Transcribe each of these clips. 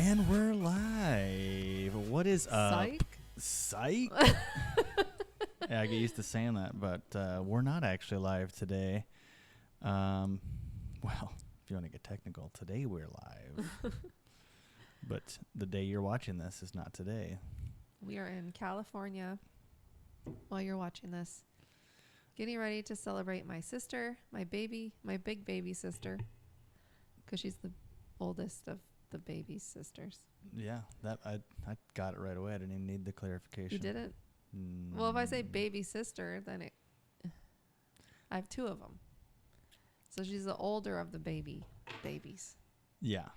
And we're live. What is up? Psych? Psych? Yeah, I get used to saying that, but we're not actually live today. Well, if you want to get technical, today we're live. But the day you're watching this is not today. We are in California while you're watching this. Getting ready to celebrate my sister, my big baby sister, because she's the oldest of the baby's sisters. Yeah, that I got it right away. I didn't even need the clarification. You didn't? Well, if I say baby sister, then I have two of them. So she's the older of the babies. Yeah.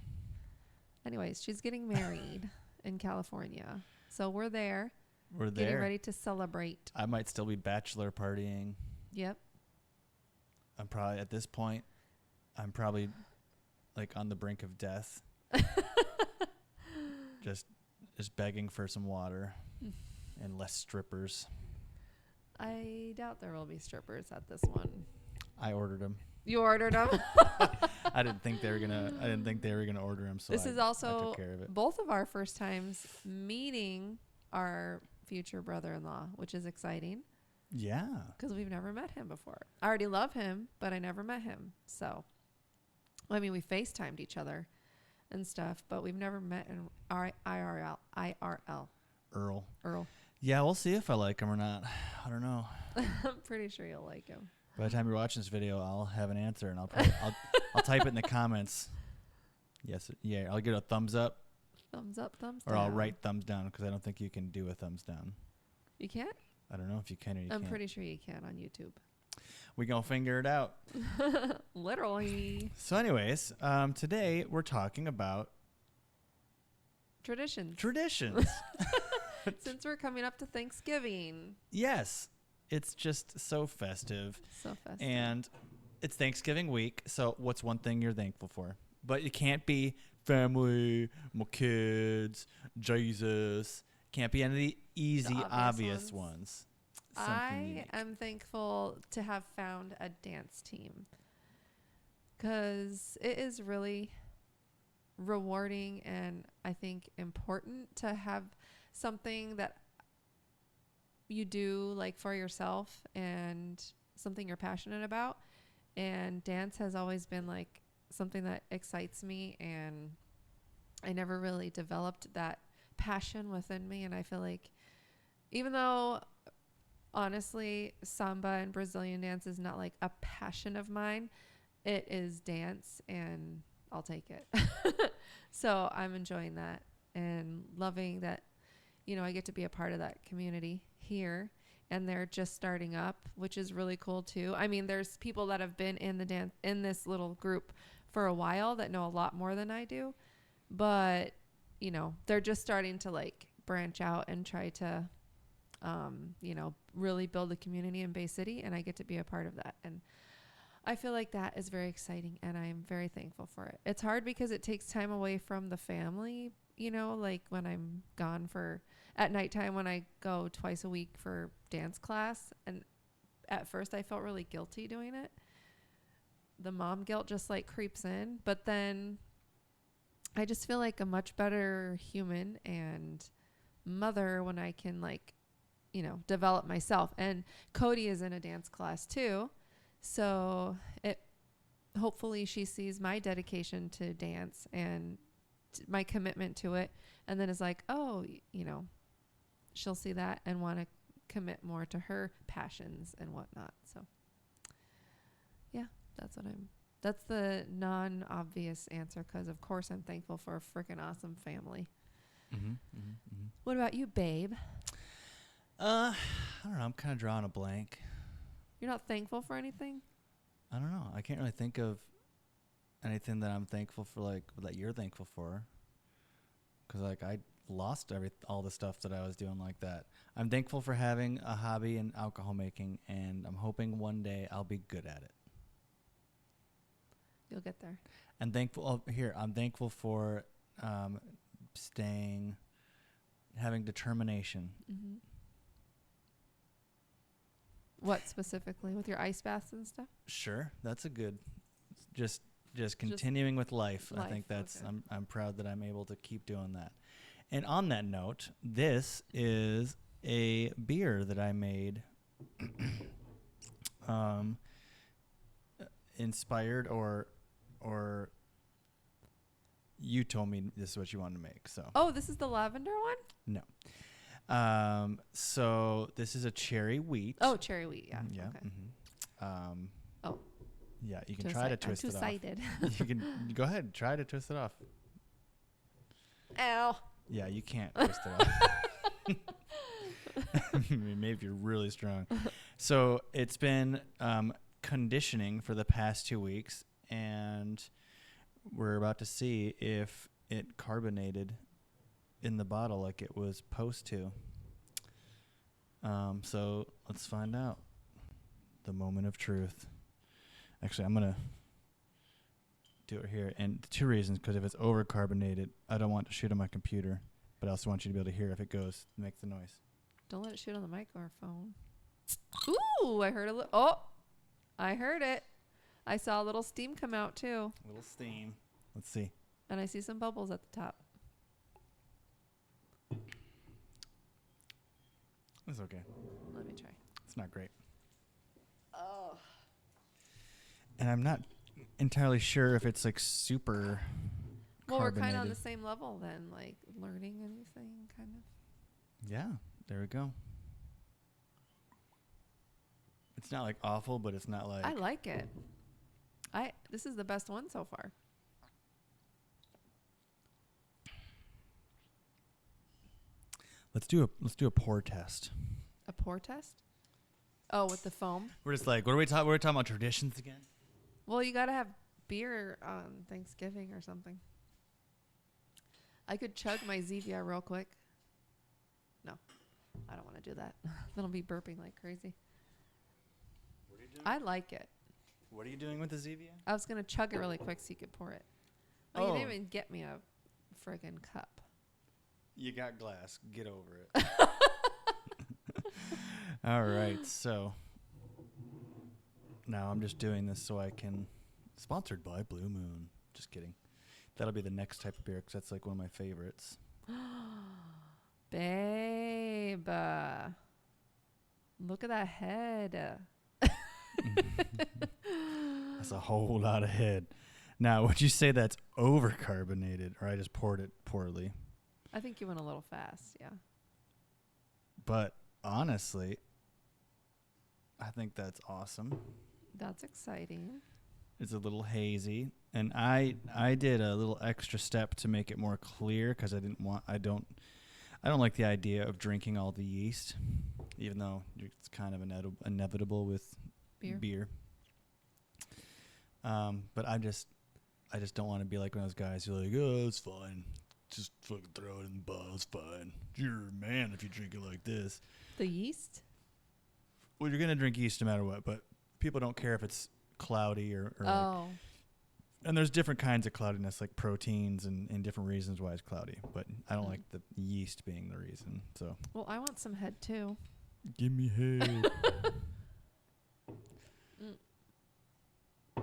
Anyways, she's getting married in California. So we're there. We're there. Getting ready to celebrate. I might still be bachelor partying. Yep. I'm probably, at this point, I'm probably like on the brink of death. just begging for some water and less strippers. I doubt there will be strippers at this one. I ordered them. You ordered them? I didn't think they were gonna order them. So this is also I took care of it. Both of our first times meeting our future brother-in-law, which is exciting. Yeah. Because we've never met him before. I already love him, but I never met him. So, I mean, we FaceTimed each other and stuff, but we've never met in IRL. Earl. Yeah, we'll see if I like him or not. I don't know. I'm pretty sure you'll like him. By the time you're watching this video, I'll have an answer, and I'll type it in the comments. Yes, yeah, I'll get a thumbs up. Thumbs up, thumbs or down. Or I'll write thumbs down because I don't think you can do a thumbs down. You can't? I don't know if you can or you I'm can't. pretty sure you can on YouTube. We gonna figure it out. Literally. So anyways, today we're talking about Traditions. Since we're coming up to Thanksgiving. Yes. It's just so festive. So festive. And it's Thanksgiving week, so what's one thing you're thankful for? But it can't be family, my kids, Jesus. Can't be any of the easy, obvious ones. I am thankful to have found a dance team because it is really rewarding and I think important to have something that you do like for yourself and something you're passionate about. And dance has always been like something that excites me, and I never really developed that passion within me. And I feel like even though honestly samba and Brazilian dance is not like a passion of mine, it is dance and I'll take it. So I'm enjoying that and loving that, you know, I get to be a part of that community here, and they're just starting up, which is really cool too. I mean, there's people that have been in the dance in this little group for a while that know a lot more than I do, but you know, they're just starting to like branch out and try to, you know, really build a community in Bay City, and I get to be a part of that. And I feel like that is very exciting, and I'm very thankful for it. It's hard because it takes time away from the family, you know, like when I'm gone at nighttime when I go twice a week for dance class. And at first I felt really guilty doing it. The mom guilt just like creeps in, but then I just feel like a much better human and mother when I can like, you know, develop myself. And Cody is in a dance class too. So hopefully she sees my dedication to dance and my commitment to it, and then is like, oh, you know, she'll see that and want to commit more to her passions and whatnot. So yeah, that's the non-obvious answer, because of course I'm thankful for a freaking awesome family. What about you, babe? I don't know. I'm kind of drawing a blank. You're not thankful for anything? I don't know. I can't really think of anything that I'm thankful for, like that you're thankful for. Because like I lost all the stuff that I was doing like that. I'm thankful for having a hobby in alcohol making, and I'm hoping one day I'll be good at it. You'll get there. I'm thankful for having determination. Mm-hmm. What specifically? With your ice baths and stuff? Sure. That's a good, just just continuing with life. I life, think that's okay. I'm proud that I'm able to keep doing that. And on that note, this is a beer that I made um inspired or you told me this is what you wanted to make. So Oh, this is the lavender one? no. So this is a cherry wheat. Oh, cherry wheat. Yeah. Yeah. Okay. Oh. Yeah, you can try to twist I'm it off. two-sided. You can go ahead, try to twist it off. Ow. Yeah, you can't twist it off. Maybe if you're really strong. So it's been conditioning for the past 2 weeks, and we're about to see if it carbonated in the bottle like it was supposed to. So let's find out. The moment of truth. Actually, I'm going to do it here. And 2 reasons, because if it's over-carbonated, I don't want to shoot on my computer, but I also want you to be able to hear if it goes, make the noise. Don't let it shoot on the microphone. Ooh, I heard a little. Oh, I heard it. I saw a little steam come out too. A little steam. Let's see. And I see some bubbles at the top. It's okay. Let me try. It's not great. Oh. And I'm not entirely sure if it's like super Well, we're kind carbonated. of on the same level then, like learning anything, kind of. Yeah, there we go. It's not like awful, but it's not like. I like it. This is the best one so far. Let's do a pour test. A pour test? Oh, with the foam? We're just like, what are we talking? We're talking about traditions again. Well, you got to have beer on Thanksgiving or something. I could chug my Zevia real quick. No, I don't want to do that. Then I'll be burping like crazy. What are you doing? I like it. What are you doing with the Zevia? I was going to chug it really quick so you could pour it. Oh, you didn't even get me a friggin' cup. You got glass. Get over it. All right. So now I'm just doing this so I can. Sponsored by Blue Moon. Just kidding. That'll be the next type of beer because that's like one of my favorites. Babe. Look at that head. That's a whole lot of head. Now, would you say that's over-carbonated or I just poured it poorly? I think you went a little fast, yeah. But honestly, I think that's awesome. That's exciting. It's a little hazy, and I did a little extra step to make it more clear because I don't like the idea of drinking all the yeast, even though it's kind of inevitable with beer. But I just don't want to be like one of those guys who are like, oh, it's fine. Just fucking throw it in the bottle. It's fine. You're a man if you drink it like this. The yeast? Well, you're going to drink yeast no matter what, but people don't care if it's cloudy or Oh. And there's different kinds of cloudiness, like proteins and different reasons why it's cloudy. But I don't like the yeast being the reason. So. Well, I want some head too. Give me head.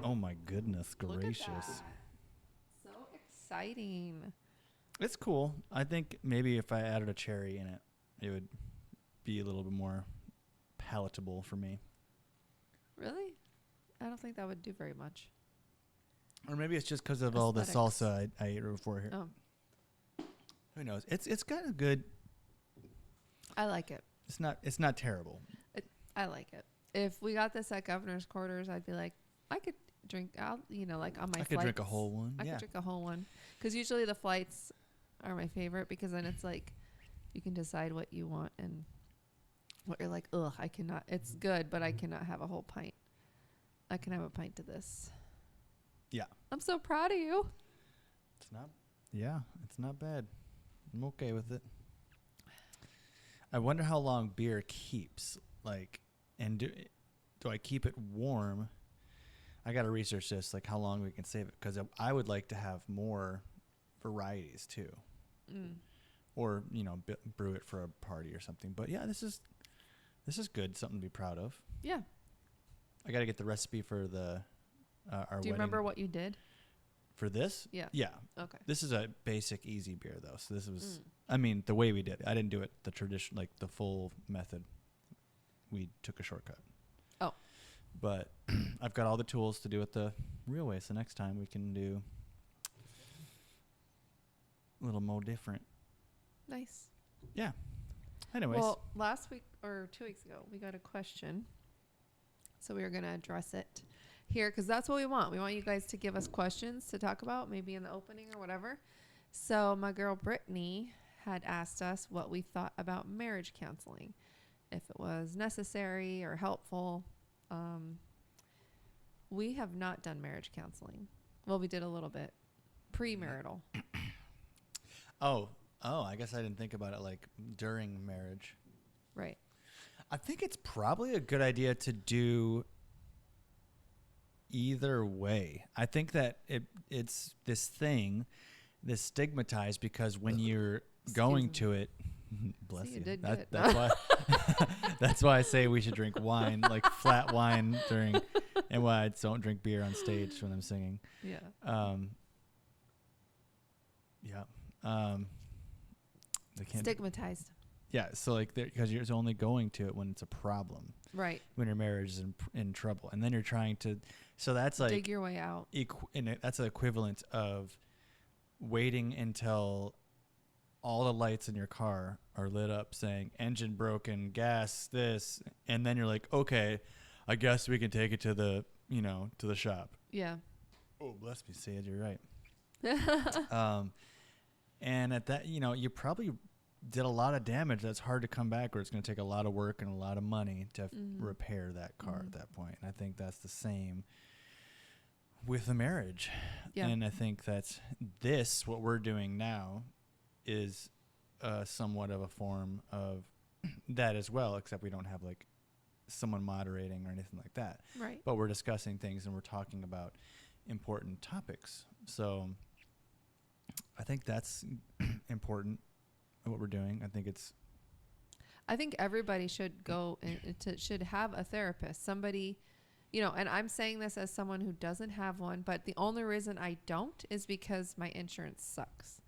Oh my goodness gracious. Look at that. So exciting. It's cool. I think maybe if I added a cherry in it, it would be a little bit more palatable for me. Really? I don't think that would do very much. Or maybe it's just because of all the Aesthetics. salsa I ate before here. Oh, Who knows? It's kind of good. I like it. It's not terrible. I like it. If we got this at Governor's Quarters, I'd be like, I could drink out, like on my I could drink a whole one. I could drink a whole one. Because usually the flights are my favorite because then it's like you can decide what you want and what you're like, ugh, I cannot. It's good, but I cannot have a whole pint. I can have a pint of this. Yeah. I'm so proud of you. It's not bad. I'm okay with it. I wonder how long beer keeps. Like, and do I keep it warm? I got to research this, like how long we can save it, because I would like to have more varieties too. Or, brew it for a party or something. But yeah, this is good. Something to be proud of. Yeah. I got to get the recipe for the our Do you wedding. remember what you did? For this? Yeah. Yeah. Okay. This is a basic easy beer though. So this was, Mm. I mean, the way we did it. I didn't do it the tradition, like the full method. We took a shortcut. Oh. But I've got all the tools to do it the real way. So next time we can do a little more different. Nice. Yeah. Anyways. Well, last week or 2 weeks ago, we got a question. So we were going to address it here because that's what we want. We want you guys to give us questions to talk about, maybe in the opening or whatever. So my girl Brittany had asked us what we thought about marriage counseling, if it was necessary or helpful. We have not done marriage counseling. Well, we did a little bit premarital. Oh, I guess I didn't think about it like during marriage. Right. I think it's probably a good idea to do either way. I think that it's this stigmatized because when you're going to it, bless See, you. did That's good. why that's why I say we should drink wine, like flat wine during, and why I don't drink beer on stage when I'm singing. Yeah. They can't. Stigmatized. Yeah, so like because you're only going to it when it's a problem, Right. when your marriage is in trouble, and then you're trying to. So that's like dig your way out. That's the equivalent of waiting until all the lights in your car are lit up, saying engine broken, gas this, and then you're like, okay, I guess we can take it to the to the shop. Yeah. Oh, bless me, Sid, you're right. And at that, you probably did a lot of damage that's hard to come back, or it's going to take a lot of work and a lot of money to repair that car at that point. And I think that's the same with the marriage. Yeah. And I think that's what we're doing now is somewhat of a form of that as well, except we don't have like someone moderating or anything like that. Right. But we're discussing things and we're talking about important topics. So I think that's important. What we're doing, I think everybody should go should have a therapist, somebody, and I'm saying this as someone who doesn't have one, but the only reason I don't is because my insurance sucks.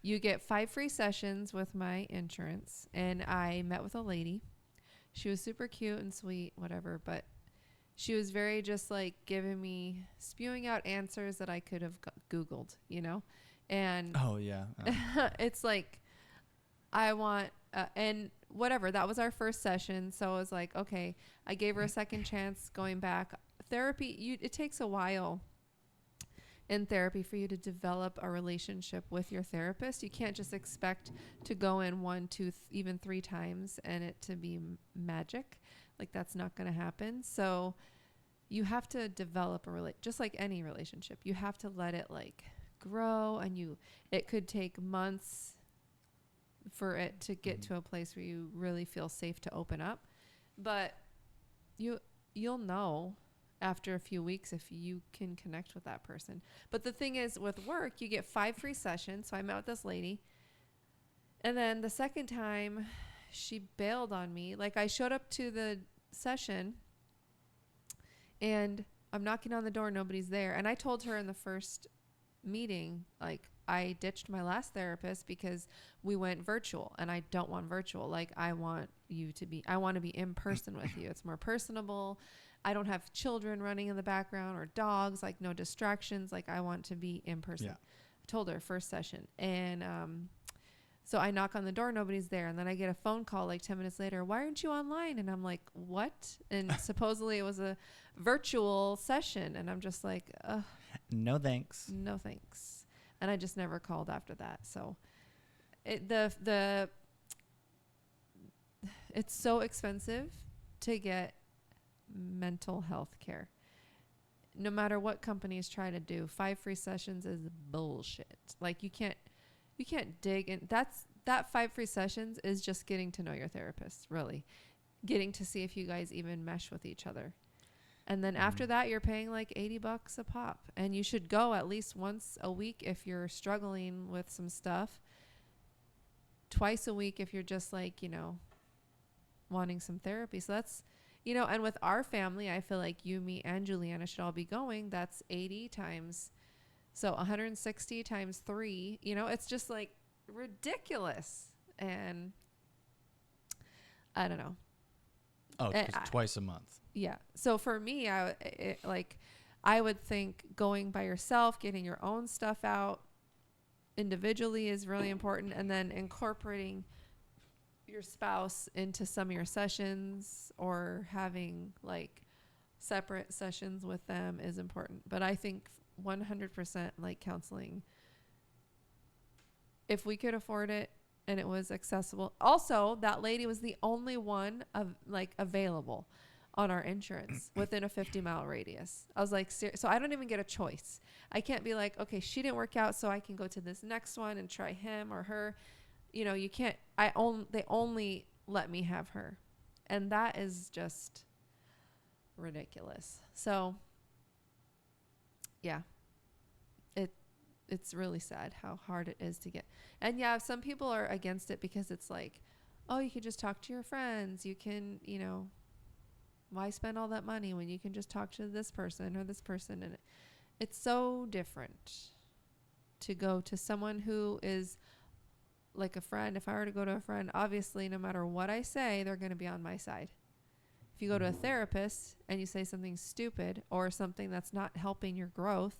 You get 5 free sessions with my insurance, and I met with a lady. She was super cute and sweet, whatever, but she was very just like spewing out answers that I could have Googled, and oh yeah, it's like, I want, and whatever, that was our first session. So I was like, okay, I gave her a second chance going back. Therapy, it takes a while in therapy for you to develop a relationship with your therapist. You can't just expect to go in 1, 2, even 3 times and it to be magic. Like that's not going to happen. So you have to develop just like any relationship, you have to let it like grow, and it could take months for it to get to a place where you really feel safe to open up. But you'll know after a few weeks if you can connect with that person. But the thing is, with work, you get 5 free sessions. So I met with this lady, and then the second time she bailed on me. Like I showed up to the session and I'm knocking on the door, nobody's there. And I told her in the first meeting, like, I ditched my last therapist because we went virtual, and I don't want virtual. Like I want to be in person with you. It's more personable. I don't have children running in the background or dogs, like no distractions. Like I want to be in person. Yeah. I told her first session. And, so I knock on the door, nobody's there. And then I get a phone call like 10 minutes later. Why aren't you online? And I'm like, what? And supposedly it was a virtual session. And I'm just like, no thanks. No thanks. And I just never called after that. So it's so expensive to get mental health care. No matter what companies try to do, 5 free sessions is bullshit. Like you can't dig in. That 5 free sessions is just getting to know your therapist, really. Getting to see if you guys even mesh with each other. And then after that, you're paying like $80 a pop. And you should go at least once a week if you're struggling with some stuff. Twice a week if you're just like, wanting some therapy. So that's, and with our family, I feel like you, me, and Juliana should all be going. That's 80 times So 160 times 3, it's just like ridiculous. And I don't know. Oh, it's twice a month. Yeah. So for me, I would think going by yourself, getting your own stuff out individually is really important, and then incorporating your spouse into some of your sessions or having like separate sessions with them is important. But I think 100% like counseling, if we could afford it and it was accessible. Also, that lady was the only one of like available on our insurance within a 50-mile radius. I was like, so I don't even get a choice. I can't be like, okay, she didn't work out, so I can go to this next one and try him or her. You can't. They only let me have her, and that is just ridiculous. So, yeah, it's really sad how hard it is to get. And yeah, some people are against it because it's like, oh, you could just talk to your friends. You can, why spend all that money when you can just talk to this person or this person? And it's so different to go to someone who is like a friend. If I were to go to a friend, obviously, no matter what I say, they're going to be on my side. If you go to a therapist and you say something stupid or something that's not helping your growth,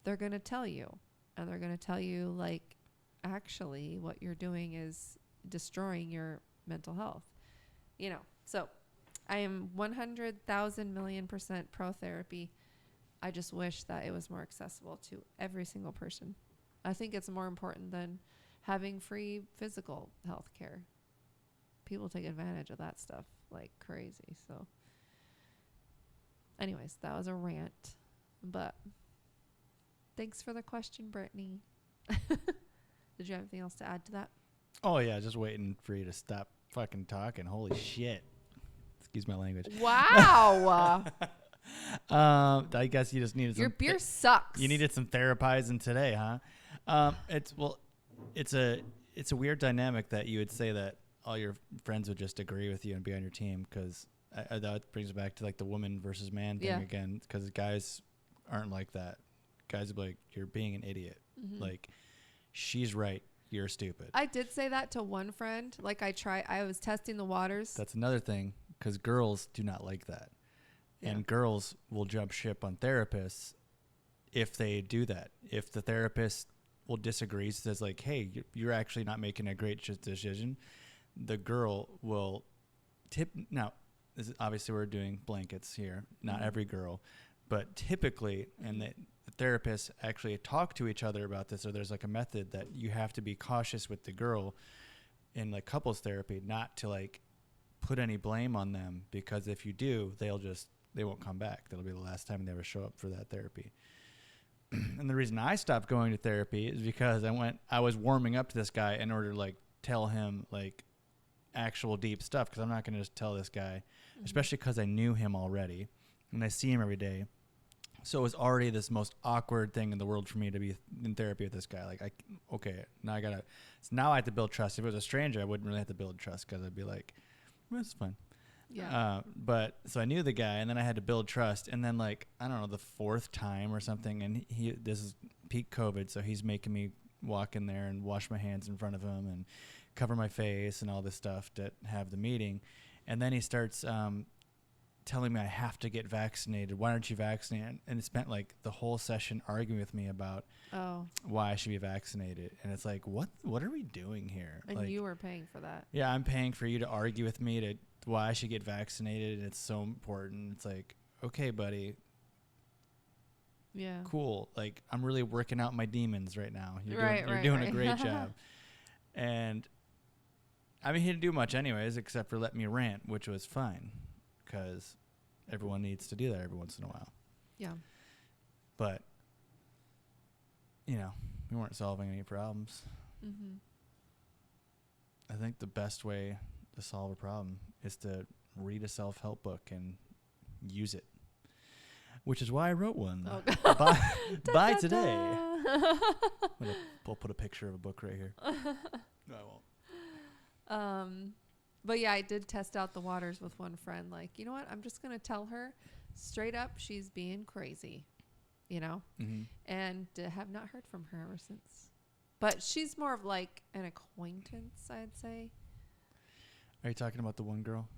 they're going to tell you. And they're going to tell you, like, actually, what you're doing is destroying your mental health. So I am 100,000,000,000% pro therapy. I just wish that it was more accessible to every single person. I think it's more important than having free physical health care. People take advantage of that stuff like crazy. So anyways, that was a rant, but thanks for the question, Brittany. Did you have anything else to add to that? Oh yeah, just waiting for you to stop fucking talking. Holy shit. Excuse my language. Wow. I guess you just needed your beer sucks. You needed some therapizing today, huh? It's a weird dynamic that you would say that all your friends would just agree with you and be on your team, because that brings it back to like the woman versus man thing again, because guys aren't like that. Guys would be like, you're being an idiot. Mm-hmm. Like, she's right, you're stupid. I did say that to one friend. Like, I was testing the waters. That's another thing, because girls do not like that. Yeah. And girls will jump ship on therapists if they do that. If the therapist will disagree, says like, hey, you're actually not making a great decision, the girl will tip. Now, this is obviously we're doing blankets here, not every girl, but typically, and the therapists actually talk to each other about this, or there's like a method that you have to be cautious with the girl in like couples therapy, not to like put any blame on them, because if you do, they won't come back. That'll be the last time they ever show up for that therapy. And the reason I stopped going to therapy is because I was warming up to this guy in order to like tell him like actual deep stuff, because I'm not going to just tell this guy, especially because I knew him already and I see him every day. So it was already this most awkward thing in the world for me to be in therapy with this guy. Like, now I have to build trust. If it was a stranger, I wouldn't really have to build trust, because I'd be like, well, it's fine. Yeah. But so I knew the guy, and then I had to build trust. And then like, I don't know, the fourth time or something, and this is peak COVID, so he's making me walk in there and wash my hands in front of him and cover my face and all this stuff to have the meeting. And then he starts telling me I have to get vaccinated. Why aren't you vaccinated? And it spent like the whole session arguing with me about why I should be vaccinated. And it's like, what are we doing here? And like, you were paying for that. Yeah, I'm paying for you to argue with me to why I should get vaccinated, and it's so important. It's like, okay, buddy. Yeah. Cool. Like, I'm really working out my demons right now. You're doing a great job. And I mean, he didn't do much anyways, except for let me rant, which was fine, because everyone needs to do that every once in a while. Yeah. But, we weren't solving any problems. Mm-hmm. I think the best way to solve a problem is to read a self-help book and use it, which is why I wrote one by today. I'll put a picture of a book right here. No, I won't. But yeah, I did test out the waters with one friend. Like, you know what? I'm just going to tell her straight up she's being crazy. you know, Mm-hmm. and have not heard from her ever since. But she's more of like an acquaintance, I'd say. Are you talking about the one girl?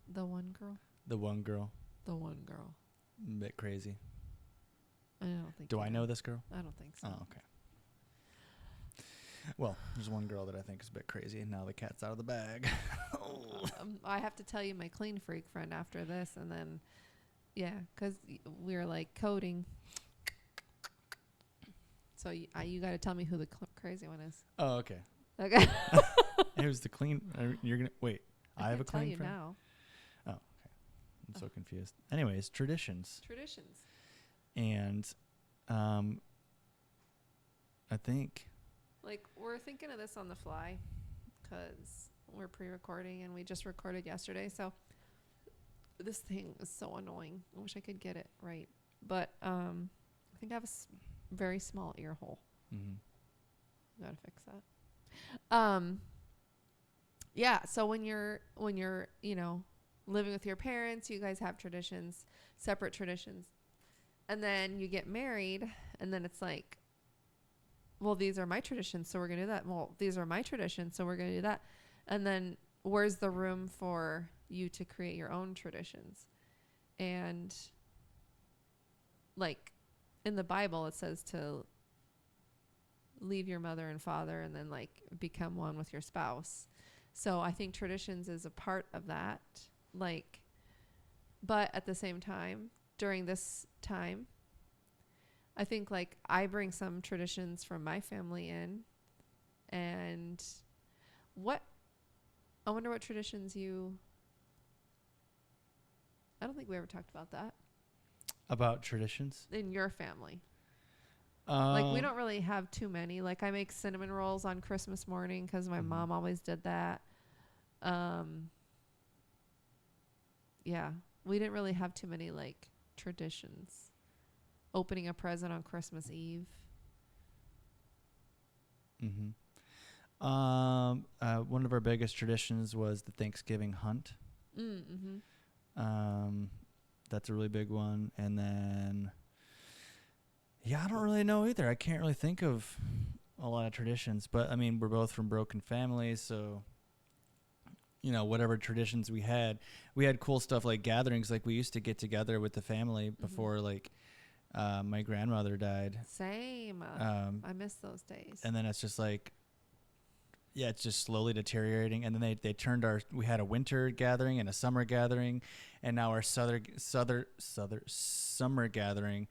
The one girl? The one girl. The one girl. A bit crazy. I don't think. Do I know this girl? I don't think so. Oh, okay. Well, there's one girl that I think is a bit crazy, and now the cat's out of the bag. I have to tell you my clean freak friend after this, and then, yeah, because we're like coding. So you got to tell me who the crazy one is. Oh, okay. Okay. Who's the clean? You're gonna wait. I have a tell clean you friend. now. Oh, okay. I'm so confused. Anyways, traditions. Traditions. And, I think. Like, we're thinking of this on the fly because we're pre-recording and we just recorded yesterday. So this thing is so annoying. I wish I could get it right. But I think I have a very small ear hole. Mm-hmm. Gotta fix that. Yeah. So when you're, you know, living with your parents, you guys have traditions, separate traditions. And then you get married and then it's like, well, these are my traditions, so we're going to do that. Well, these are my traditions, so we're going to do that. And then where's the room for you to create your own traditions? And like in the Bible, it says to leave your mother and father and then like become one with your spouse. So I think traditions is a part of that. Like, but at the same time, during this time, I think like I bring some traditions from my family in, and I wonder what traditions I don't think we ever talked about that. About traditions? In your family. Like we don't really have too many. Like I make cinnamon rolls on Christmas morning because my mom always did that. Yeah, we didn't really have too many like traditions. Opening a present on Christmas Eve. Mm-hmm. One of our biggest traditions was the Thanksgiving hunt. Mm-hmm. That's a really big one. And then, yeah, I don't really know either. I can't really think of a lot of traditions. But, I mean, we're both from broken families, so, you know, whatever traditions we had cool stuff like gatherings. Like, we used to get together with the family before, like, my grandmother died. Same. I miss those days. And then it's just like, yeah, it's just slowly deteriorating. And then they turned we had a winter gathering and a summer gathering, and now our summer gathering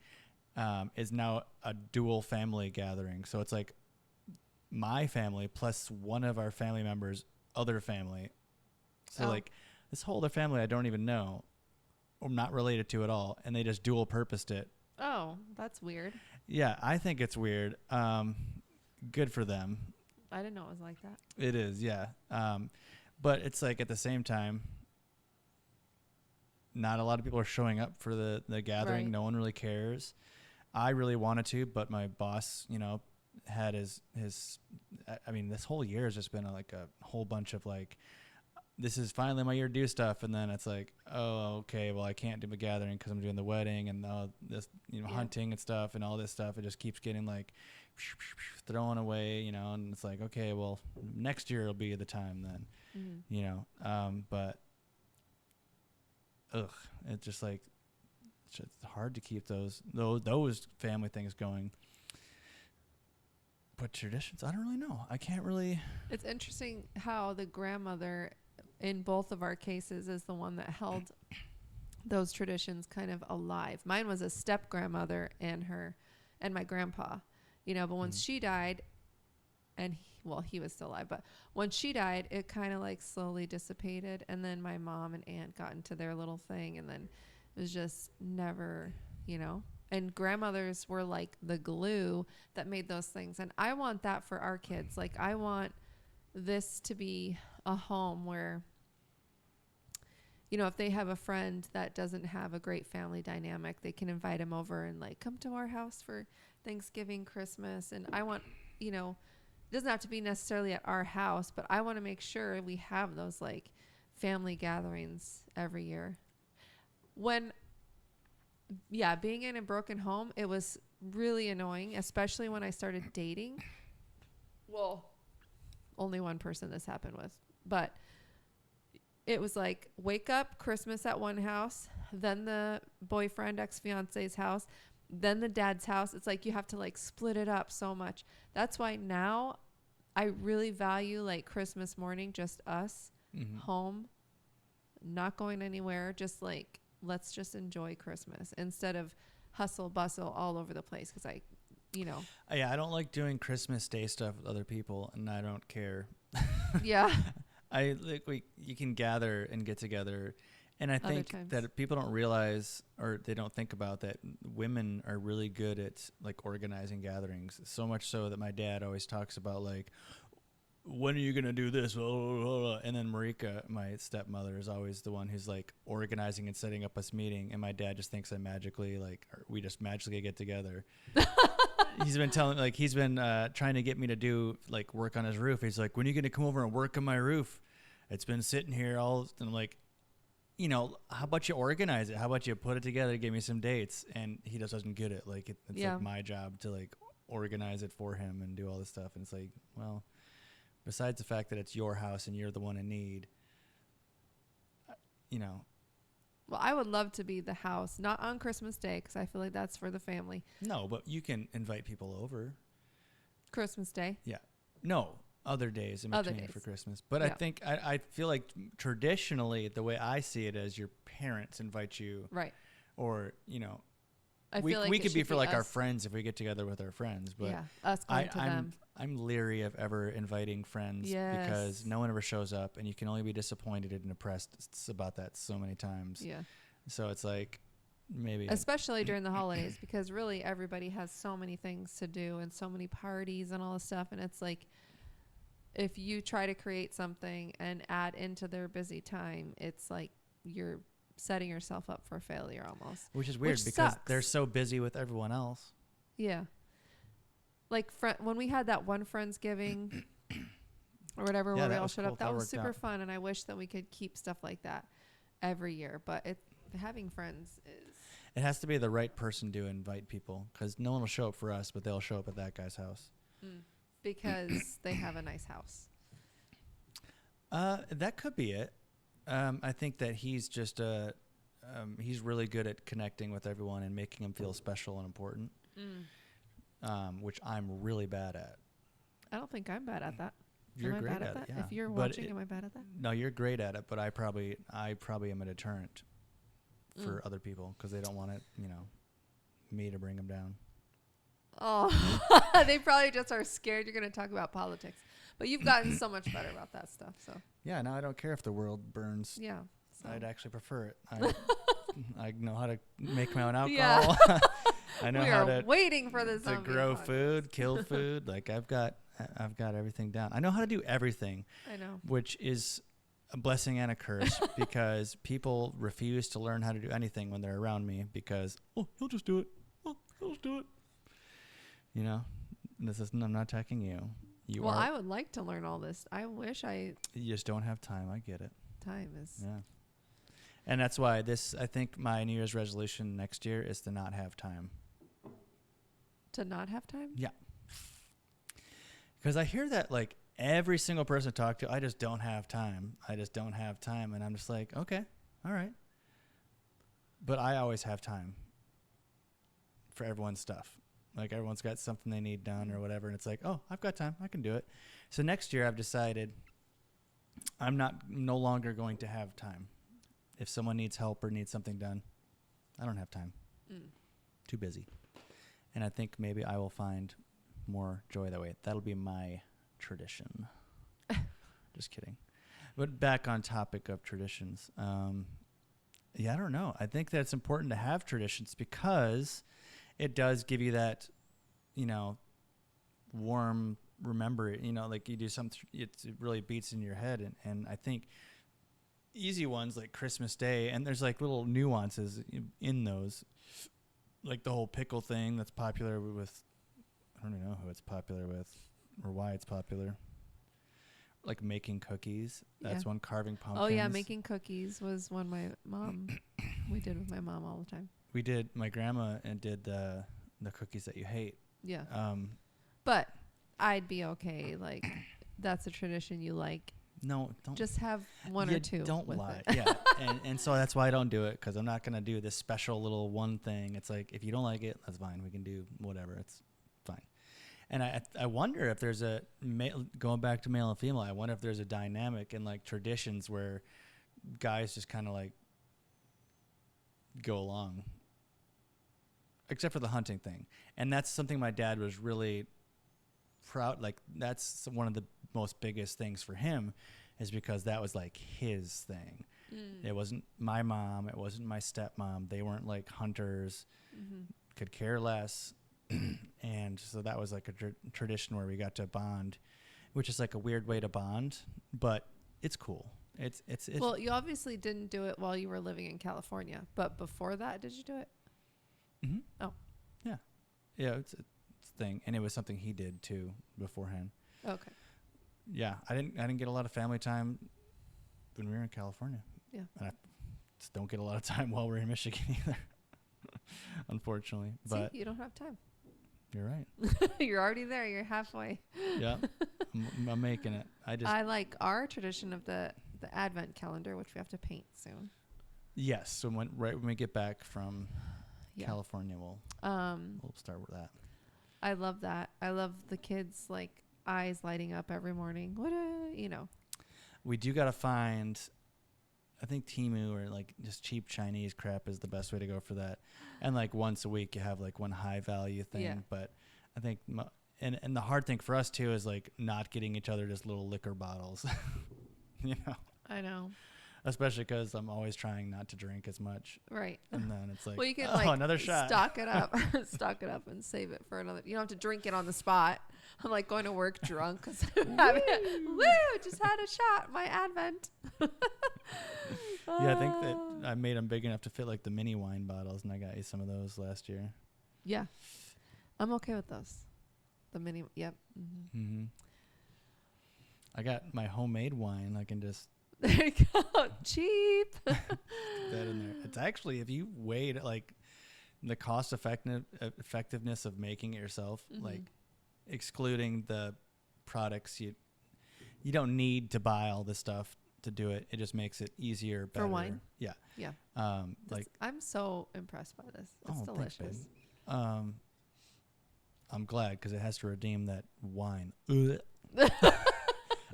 is now a dual family gathering. So it's like my family plus one of our family members' other family. So like this whole other family I don't even know, or not related to at all, and they just dual purposed it. Oh, that's weird. Yeah, I think it's weird. Good for them. I didn't know it was like that. It is, yeah. But it's like at the same time, not a lot of people are showing up for the gathering. Right. No one really cares. I really wanted to, but my boss, you know, had his. I mean, this whole year has just been like a whole bunch of like, this is finally my year to do stuff, and then it's like, oh, okay, well, I can't do a gathering because I'm doing the wedding and this, you know, hunting and stuff and all this stuff. It just keeps getting like thrown away, you know, and it's like, okay, well, next year will be the time then, you know. But it's just like it's hard to keep those family things going. But traditions, I don't really know. I can't really. It's interesting how the grandmother in both of our cases is the one that held those traditions kind of alive. Mine was a step grandmother and my grandpa, you know, but once she died, and he was still alive, but when she died, it kind of like slowly dissipated. And then my mom and aunt got into their little thing, and then it was just never, you know. And grandmothers were like the glue that made those things. And I want that for our kids. Like, I want this to be a home where, you know, if they have a friend that doesn't have a great family dynamic, they can invite them over and like, come to our house for Thanksgiving, Christmas. And I want, you know, it doesn't have to be necessarily at our house, but I want to make sure we have those like family gatherings every year. When yeah, being in a broken home, it was really annoying, especially when I started dating. Well, only one person this happened with, but it was like wake up Christmas at one house, then the boyfriend, ex-fiance's house, then the dad's house. It's like you have to like split it up so much. That's why now I really value like Christmas morning, just us home, not going anywhere, just like let's just enjoy Christmas instead of hustle bustle all over the place. Because I, you know, Yeah, I don't like doing Christmas Day stuff with other people, and I don't care. yeah, I like you can gather and get together, and I other think times. that people don't realize or they don't think about that women are really good at like organizing gatherings. So much so that my dad always talks about like, when are you gonna do this? And then Marika, my stepmother, is always the one who's like organizing and setting up this meeting, and my dad just thinks I magically we just magically get together. He's been trying to get me to do like work on his roof. He's like, when are you gonna come over and work on my roof? It's been sitting here all. And I'm like, how about you organize it? How about you put it together? Give me some dates. And he just doesn't get it. Like it's like my job to like organize it for him and do all this stuff. And it's like, well, besides the fact that it's your house and you're the one in need, Well, I would love to be the house, not on Christmas Day, because I feel like that's for the family. No, but you can invite people over. Christmas Day. Yeah. No, other days in Other between days. for Christmas. But I think I feel like traditionally the way I see it is your parents invite you. Right. Or, I feel like we it could be should for like our us. friends if we get together with our friends. But Yeah, us going to them. I'm leery of ever inviting friends because no one ever shows up, and you can only be disappointed and depressed about that so many times. Yeah. So it's like maybe. Especially during the holidays, because really everybody has so many things to do and so many parties and all this stuff. And it's like, if you try to create something and add into their busy time, it's like you're setting yourself up for failure almost. Which is weird because sucks. they're so busy with everyone else. Yeah. Like when we had that one Friendsgiving or whatever where we all showed up, that was super fun. And I wish that we could keep stuff like that every year. But having friends is... It has to be the right person to invite people, because no one will show up for us, but they'll show up at that guy's house. Because they have a nice house. That could be it. I think that he's just he's really good at connecting with everyone and making them feel special and important, which I'm really bad at. I don't think I'm bad at that. You're am I great bad at that? Yeah. If you're watching, am I bad at that? No, you're great at it, but I probably am a deterrent for other people because they don't want it, me to bring them down. Oh, they probably just are scared you're going to talk about politics. But you've gotten so much better about that stuff. So yeah, no, I don't care if the world burns. Yeah, so. I'd actually prefer it. I know how to make my own alcohol. Yeah. I know we how are to waiting for this to grow food, kill food. Like I've got everything down. I know how to do everything. I know, which is a blessing and a curse because people refuse to learn how to do anything when they're around me because he'll just do it. He'll just do it. I'm not attacking you. I would like to learn all this. I wish You just don't have time. I get it. Time is. Yeah. And that's why I think my New Year's resolution next year is to not have time. To not have time? Yeah. Because I hear that like every single person I talk to, I just don't have time. I just don't have time. And I'm just like, okay, all right. But I always have time for everyone's stuff. Like everyone's got something they need done or whatever. And it's like, oh, I've got time. I can do it. So next year I've decided I'm no longer going to have time. If someone needs help or needs something done, I don't have time. Too busy. And I think maybe I will find more joy that way. That'll be my tradition. Just kidding. But back on topic of traditions. I don't know. I think that it's important to have traditions because it does give you that, warm remember, like you do something, it really beats in your head. And I think easy ones like Christmas Day, and there's like little nuances in those, like the whole pickle thing that's popular with, I don't even know who it's popular with or why it's popular. Like making cookies. That's one. Carving pumpkins. Oh yeah, making cookies was one my mom we did with my mom all the time. we did. My grandma and did the cookies that you hate. Yeah. Um, But I'd be okay. Like, that's a tradition you like. no, don't. Just have one you or two. Don't with lie. It. Yeah, and so that's why I don't do it, because I'm not gonna do this special little one thing. It's like, if you don't like it, that's fine. We can do whatever. It's fine. And I wonder if there's a going back to male and female. I wonder if there's a dynamic in like traditions where guys just kind of like go along, except for the hunting thing. And that's something my dad was really proud. Like, that's one of the most biggest things for him, is because that was like his thing. It wasn't my mom. It wasn't my stepmom. They weren't like hunters. Could care less. And so that was like a tradition where we got to bond, which is like a weird way to bond, but it's cool. It's Well, you obviously didn't do it while you were living in California, but before that, did you do it? Mm-hmm. Oh. Yeah, it's a thing, and it was something he did too beforehand. Okay. Yeah, I didn't get a lot of family time when we were in California. Yeah. And I just don't get a lot of time while we're in Michigan either, unfortunately. But See, you don't have time. you're right. You're already there. You're halfway. Yeah, I'm making it. I like our tradition of the Advent calendar, which we have to paint soon. Yes. So when we get back from Yeah. California, we'll start with that. I love that. I love the kids' like eyes lighting up every morning. What We do gotta find. I think Temu or like just cheap Chinese crap is the best way to go for that. And like once a week you have like one high value thing. Yeah. But I think and the hard thing for us too is like not getting each other just little liquor bottles. You know. I know. Especially because I'm always trying not to drink as much. Right. And then it's like, Well, you can another shot. Stock it up, stock it up, and save it for another. You don't have to drink it on the spot. I'm like going to work drunk because woo, just had a shot. My Advent. Yeah, I think that I made them big enough to fit like the mini wine bottles, and I got you some of those last year. Yeah, I'm okay with those. The mini. Yep. Mm-hmm. Mm-hmm. I got my homemade wine. I can just. There you go. Cheap. That in there. It's actually, if you weighed like the cost effectiveness of making it yourself, like excluding the products, you don't need to buy all this stuff to do it. It just makes it easier, better. For wine? Yeah. Yeah. Like, I'm so impressed by this. It's delicious. Thanks, babe. I'm glad, because it has to redeem that wine.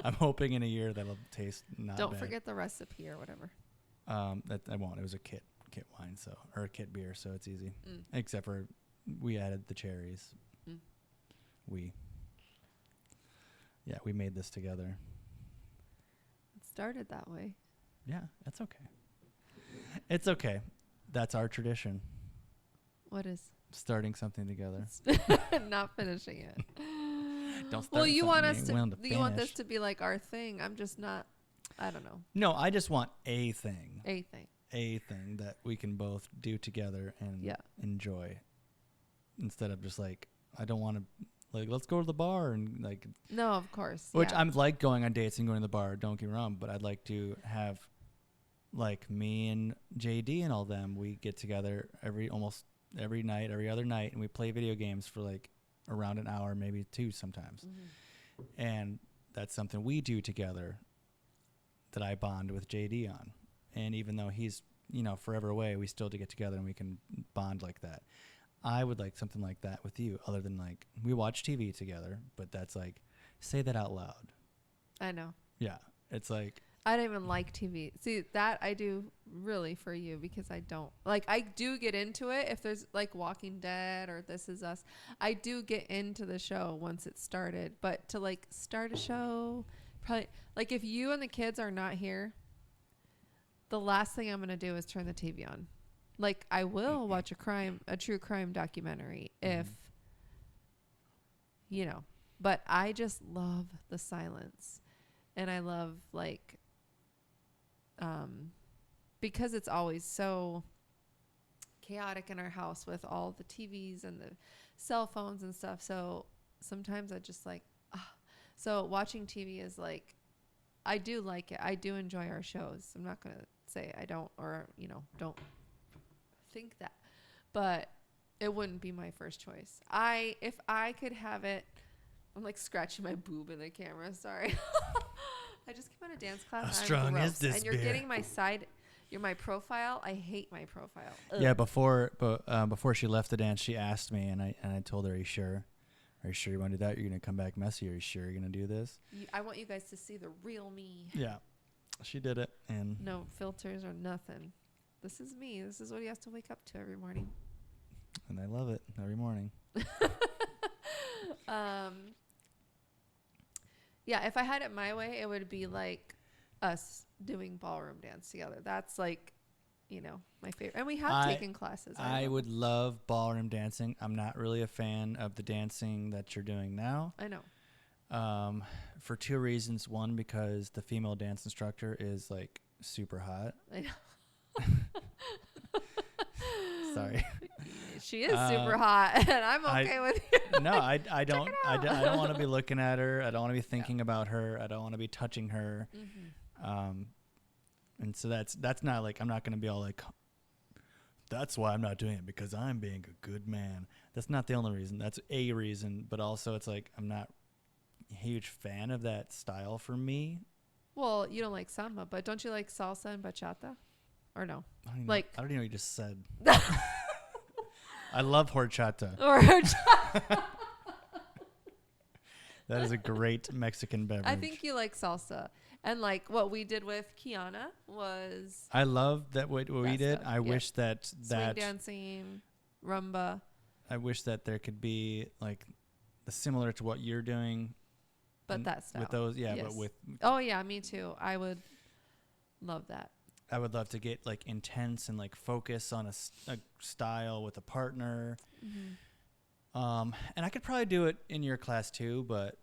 I'm hoping in a year that'll taste not Don't bad. forget the recipe or whatever. That I won't. It was a kit wine, or a kit beer, so it's easy. Except for we added the cherries. We made this together. It started that way. Yeah, that's okay. It's okay. That's our tradition. What is? Starting something together. Not finishing it. Don't start. Well, you want us you want you want this to be like our thing. I'm just not. I don't know. No, I just want a thing. A thing. A thing that we can both do together and enjoy. Instead of just like, I don't want to, like, let's go to the bar and like. No, of course. Which I'm like going on dates and going to the bar. Don't get me wrong, but I'd like to have, like, me and JD and all them. We get together almost every night, every other night, and we play video games for like around an hour, maybe two sometimes. And that's something we do together that I bond with JD on. And even though he's, forever away, we still get together and we can bond like that. I would like something like that with you, other than like, we watch TV together, but that's like, say that out loud. I know. Yeah. It's like, I don't even like TV. See, that I do really for you, because I don't like, I do get into it. If there's like Walking Dead or This Is Us, I do get into the show once it started, but to like start a show, probably like if you and the kids are not here, the last thing I'm going to do is turn the TV on. Like, I will watch a true crime documentary if, but I just love the silence. And I love like, because it's always so chaotic in our house with all the TVs and the cell phones and stuff. So sometimes I just like, so watching TV is like, I do like it. I do enjoy our shows. I'm not going to say I don't, or, don't think that. but it wouldn't be my first choice. If I could have it, I'm like scratching my boob in the camera. Sorry. I just came out of dance class. How I'm strong gross. is this And you're beer? getting my side. You're my profile. I hate my profile. Ugh. Yeah, before she left the dance, she asked me, and I told her, "Are you sure? Are you sure you want to do that? You're gonna come back messy? Are you sure you're gonna do this?" I want you guys to see the real me. Yeah, she did it, and No filters or nothing. This is me. This is what he has to wake up to every morning. I love it every morning. Yeah, if I had it my way, it would be like us doing ballroom dance together. That's like, my favorite. And we have taken classes. I would love ballroom dancing. I'm not really a fan of the dancing that you're doing now. I know. For two reasons. One, because the female dance instructor is like super hot. I know. Sorry. She is super hot, and I'm okay with you. No, I don't. I don't want to be looking at her. I don't want to be thinking about her. I don't want to be touching her. Mm-hmm. And so that's not like, I'm not going to be all like, that's why I'm not doing it, because I'm being a good man. That's not the only reason. That's a reason, but also it's like I'm not a huge fan of that style for me. Well, you don't like samba, but don't you like salsa and bachata? Or no? I don't even Like know what you just said. I love horchata. That is a great Mexican beverage. I think you like salsa. And like what we did with Kiana was... I love that what we did. Stuff. I wish that swing dancing, rumba. I wish that there could be like similar to what you're doing. But that style. With those, yeah, yes. but with... Oh, yeah, me too. I would love that. I would love to get like intense and like focus on a style with a partner. Mm-hmm. And I could probably do it in your class too, but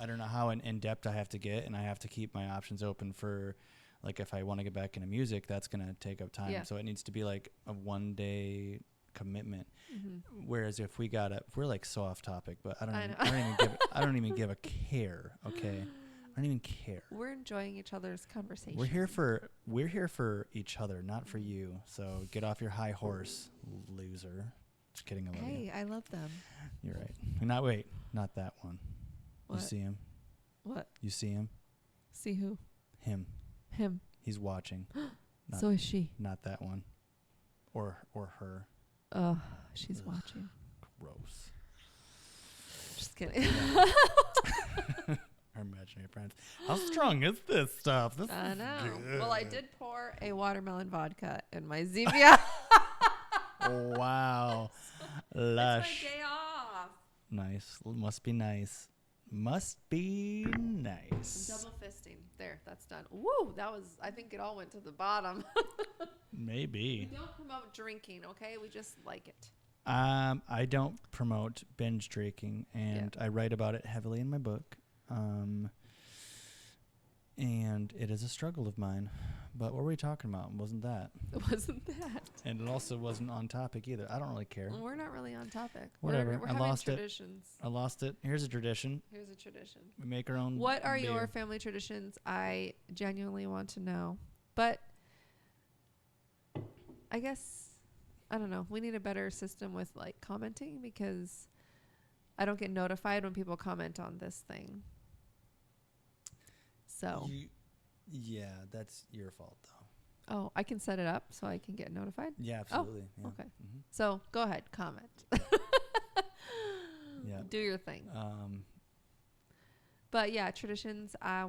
I don't know how in depth I have to get, and I have to keep my options open for like if I want to get back into music, that's going to take up time. Yeah. So it needs to be like a 1 day commitment. Mm-hmm. Whereas if we're like so off topic, but I don't even give a care. Okay. I don't even care. We're enjoying each other's conversation. We're here for each other, not for you. So get off your high horse, loser. Just kidding. I love you. I love them. You're right. Not that one. What? You see him? What? You see him? See who? Him. He's watching. So is she. Not that one. Or her. Oh, she's watching. Gross. Just kidding. Our imaginary friends. How strong is this stuff? I know. Good. Well, I did pour a watermelon vodka in my Zevia. Wow. Lush. It's my day off. Nice. Must be nice. I'm double fisting. There, that's done. Woo, I think it all went to the bottom. Maybe. We don't promote drinking, okay? We just like it. I don't promote binge drinking, and I write about it heavily in my book. And it is a struggle of mine. But what were we talking about? Wasn't that? It wasn't that. And it also wasn't on topic either. I don't really care. We're not really on topic. Whatever. We're I having lost traditions. I lost it. Here's a tradition. We make our own What are beer. your family traditions? I genuinely want to know. But I guess, I don't know. We need a better system with like commenting, because I don't get notified when people comment on this thing. So. Yeah, that's your fault, though. Oh, I can set it up so I can get notified? Yeah, absolutely. Oh, yeah. okay. Mm-hmm. So go ahead, comment. Yeah. Do your thing. But yeah, traditions, I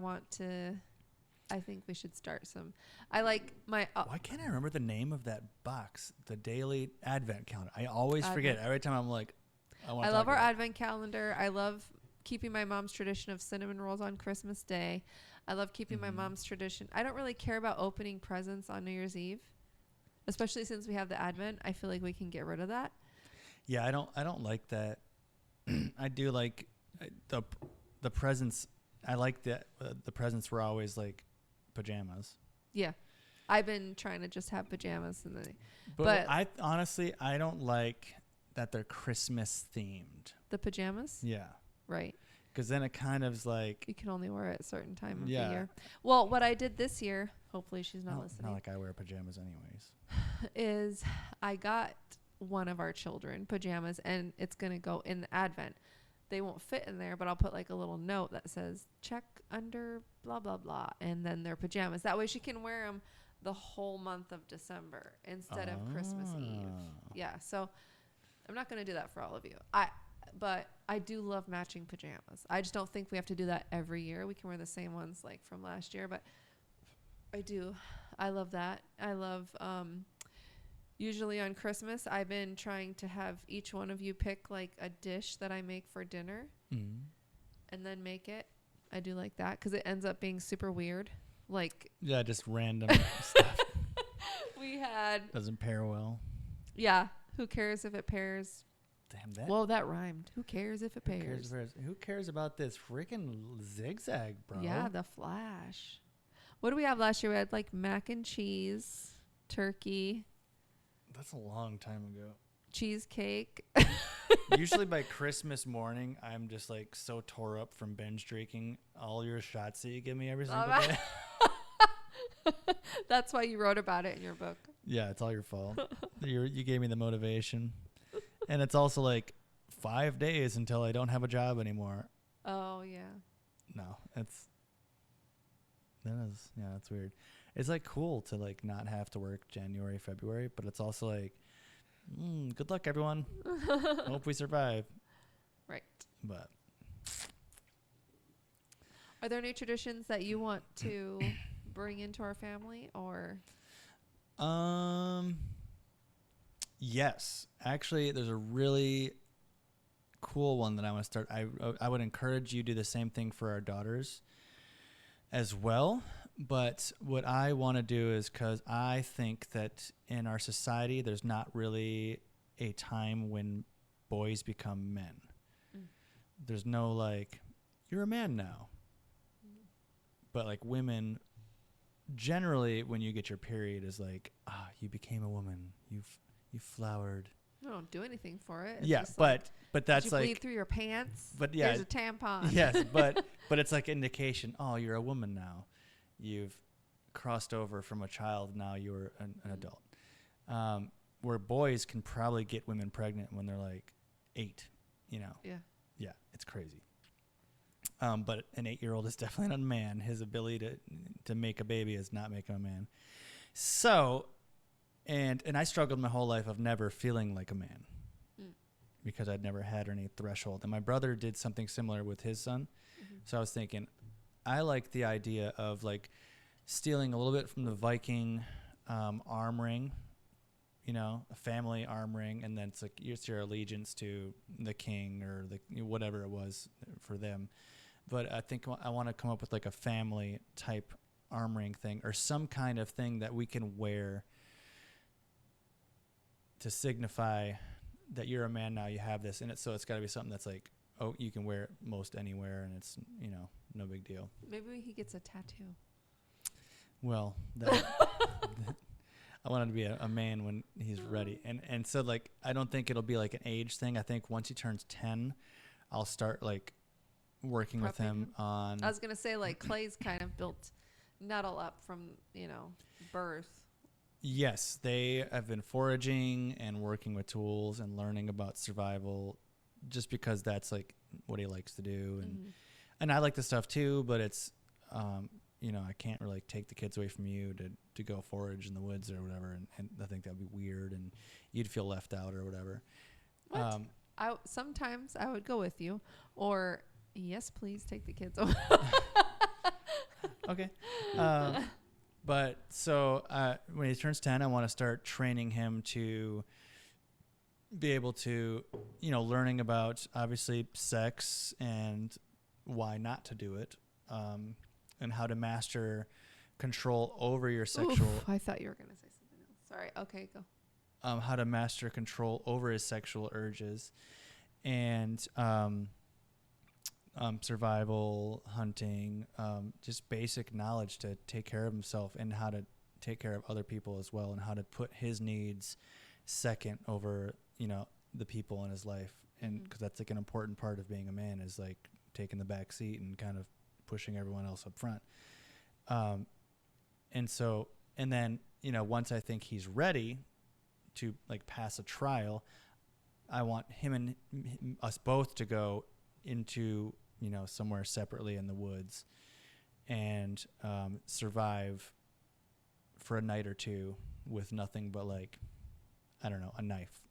think we should start some. I like my... Why can't I remember the name of that box? The daily advent calendar. I always forget. Every time I'm like, I love our advent calendar. I love keeping my mom's tradition of cinnamon rolls on Christmas Day. I love keeping my mom's tradition. I don't really care about opening presents on New Year's Eve, especially since we have the Advent. I feel like we can get rid of that. Yeah, I don't like that. I do like the presents. I like that the presents were always like pajamas. Yeah, I've been trying to just have pajamas but I honestly don't like that they're Christmas themed. The pajamas? Yeah. Right. Because then it kind of is like... You can only wear it at a certain time of the year. Well, what I did this year, hopefully she's not listening. Not like I wear pajamas anyways. is I got one of our children pajamas, and it's going to go in the Advent. They won't fit in there, but I'll put like a little note that says check under blah, blah, blah. And then their pajamas. That way she can wear them the whole month of December instead of Christmas Eve. Yeah. So I'm not going to do that for all of you. But I do love matching pajamas. I just don't think we have to do that every year. We can wear the same ones like from last year, but I do. I love that. I love, usually on Christmas, I've been trying to have each one of you pick like a dish that I make for dinner and then make it. I do like that because it ends up being super weird. Like, yeah, just random stuff. We had. Doesn't pair well. Yeah. Who cares if it pairs? Damn that. Whoa, that rhymed. Who cares if it pairs? Who cares about this freaking zigzag, bro? Yeah, the Flash. What do we have last year? We had like mac and cheese, turkey. That's a long time ago. Cheesecake. Usually by Christmas morning, I'm just like so tore up from binge drinking all your shots that you give me every single day. That's why you wrote about it in your book. Yeah, it's all your fault. You gave me the motivation. And it's also like 5 days until I don't have a job anymore. Oh, yeah. No, that's weird. It's like cool to like not have to work January, February, but it's also like, good luck, everyone. Hope we survive. Right. But are there any traditions that you want to bring into our family, or? Yes, actually, there's a really cool one that I want to start. I would encourage you to do the same thing for our daughters as well. But what I want to do is, because I think that in our society, there's not really a time when boys become men. There's no like, you're a man now. But like women, generally, when you get your period, is like, you became a woman. You flowered. I don't do anything for it. It's yeah, just but that's did you like bleed through your pants. But yeah, there's a tampon. Yes, but it's like indication. Oh, you're a woman now. You've crossed over from a child. Now you're an adult. Where boys can probably get women pregnant when they're like 8. You know. Yeah. Yeah, it's crazy. But an 8-year-old is definitely not a man. His ability to make a baby is not making him a man. So, and I struggled my whole life of never feeling like a man because I'd never had any threshold. And my brother did something similar with his son. So I was thinking, I like the idea of like stealing a little bit from the Viking arm ring, you know, a family arm ring, and then it's like it's your allegiance to the king or the whatever it was for them. But I think I want to come up with like a family type arm ring thing or some kind of thing that we can wear to signify that you're a man now. You have this in it, so it's got to be something that's like, oh, you can wear it most anywhere, and it's, you know, no big deal. Maybe he gets a tattoo. Well, I want him to be a man when he's ready, and so like I don't think it'll be like an age thing. I think once he turns 10, I'll start like working with him on. I was gonna say like Clay's kind of built Nettle up from, you know, birth. Yes, they have been foraging and working with tools and learning about survival, just because that's like what he likes to do, and I like the stuff too. But it's, you know, I can't really take the kids away from you to go forage in the woods or whatever, and I think that'd be weird, and you'd feel left out or whatever. What? Sometimes I would go with you, or yes, please take the kids away. Okay. But so when he turns 10, I want to start training him to be able to, you know, learning about obviously sex and why not to do it, and how to master control over your sexual. Oof, I thought you were going to say something else. Sorry. Okay, go. How to master control over his sexual urges, and survival, hunting, just basic knowledge to take care of himself and how to take care of other people as well, and how to put his needs second over, you know, the people in his life. And because that's like an important part of being a man, is like taking the back seat and kind of pushing everyone else up front. And then, you know, once I think he's ready, to like pass a trial, I want him and us both to go into, you know, somewhere separately in the woods and survive for a night or two with nothing but like, I don't know, a knife,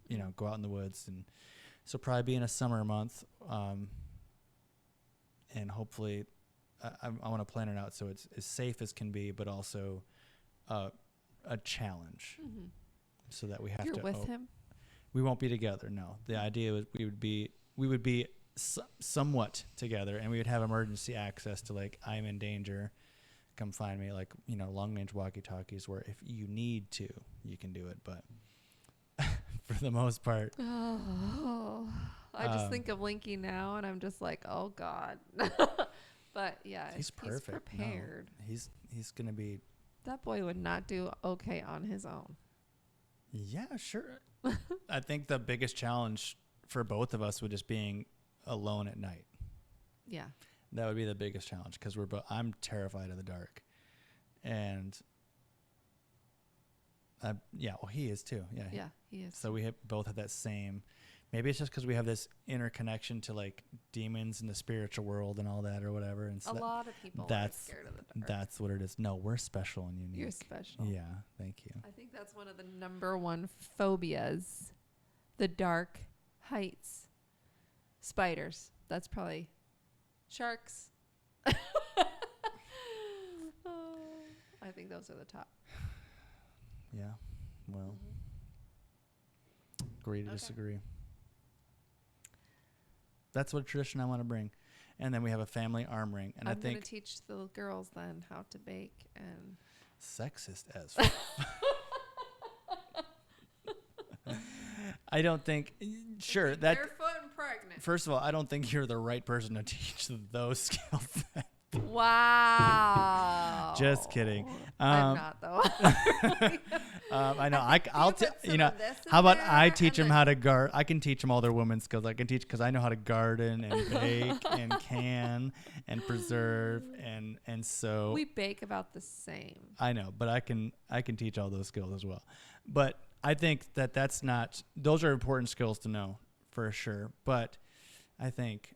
you know, go out in the woods. And so probably be in a summer month. And hopefully I want to plan it out so it's as safe as can be, but also a challenge, so that we have You're to. with him? We won't be together. No, the idea was we would be somewhat together, and we would have emergency access to like, I'm in danger, come find me, like, you know, long range walkie talkies where if you need to, you can do it. But for the most part, I just think of Linky now, and I'm just like, oh God. But yeah, he's perfect. He's prepared. No, he's gonna be. That boy would not do okay on his own. Yeah, sure. I think the biggest challenge for both of us would just being alone at night. Yeah. That would be the biggest challenge because I'm terrified of the dark, and he is too. Yeah, he is. So we both have that same. Maybe it's just because we have this interconnection to like demons and the spiritual world and all that or whatever. And so a lot of people are scared of the dark. That's what it is. No, we're special and unique. You're special. Yeah, thank you. I think that's one of the number one phobias. The dark, heights, spiders. That's probably sharks. I think those are the top. Yeah. Well, agree to disagree. That's what tradition I want to bring. And then we have a family arm ring. And I'm I think going to teach the girls then how to bake and sexist as I don't think sure that barefoot and pregnant. First of all, I don't think you're the right person to teach those skills. Wow. Just kidding. I'm not though. I know. I'll you know. How about I teach them how to garden? I can teach them all their women's skills. I can teach because I know how to garden and bake and can and preserve and sew. We bake about the same. I know, but I can teach all those skills as well. But I think that's not. Those are important skills to know for sure. But I think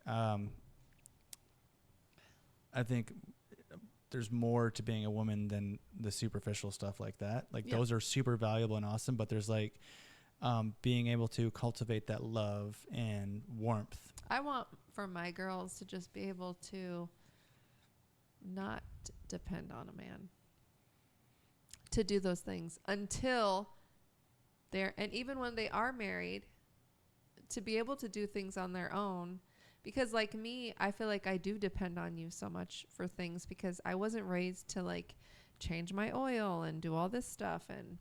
there's more to being a woman than the superficial stuff like that. Like those are super valuable and awesome, but there's like being able to cultivate that love and warmth. I want for my girls to just be able to not depend on a man to do those things until they're, and even when they are married, to be able to do things on their own. Because like me, I feel like I do depend on you so much for things because I wasn't raised to like change my oil and do all this stuff. And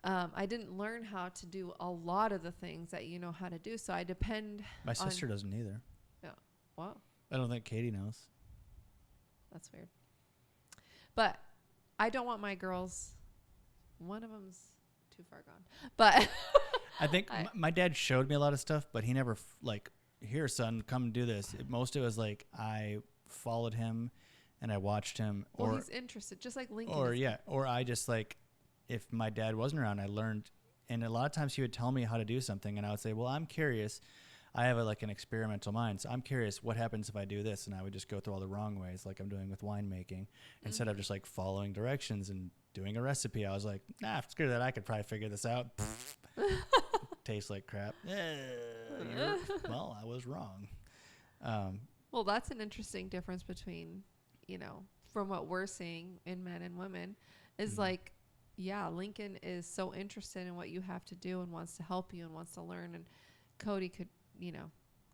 I didn't learn how to do a lot of the things that you know how to do. So I depend My sister doesn't either. Yeah. Wow. I don't think Katie knows. That's weird. But I don't want my girls. One of them's too far gone. But I think my dad showed me a lot of stuff, but he never here, son, come do this. Most of it was like I followed him and I watched him. Well, he's interested, just like Lincoln. Or I just like, if my dad wasn't around, I learned. And a lot of times he would tell me how to do something and I would say, well, I'm curious. I have an experimental mind. So I'm curious what happens if I do this. And I would just go through all the wrong ways like I'm doing with winemaking instead of just like following directions and doing a recipe. I was like, screw that. I could probably figure this out. Tastes like crap. Well, I was wrong. Well, that's an interesting difference between, from what we're seeing in men and women is like, yeah, Lincoln is so interested in what you have to do and wants to help you and wants to learn. And Cody could,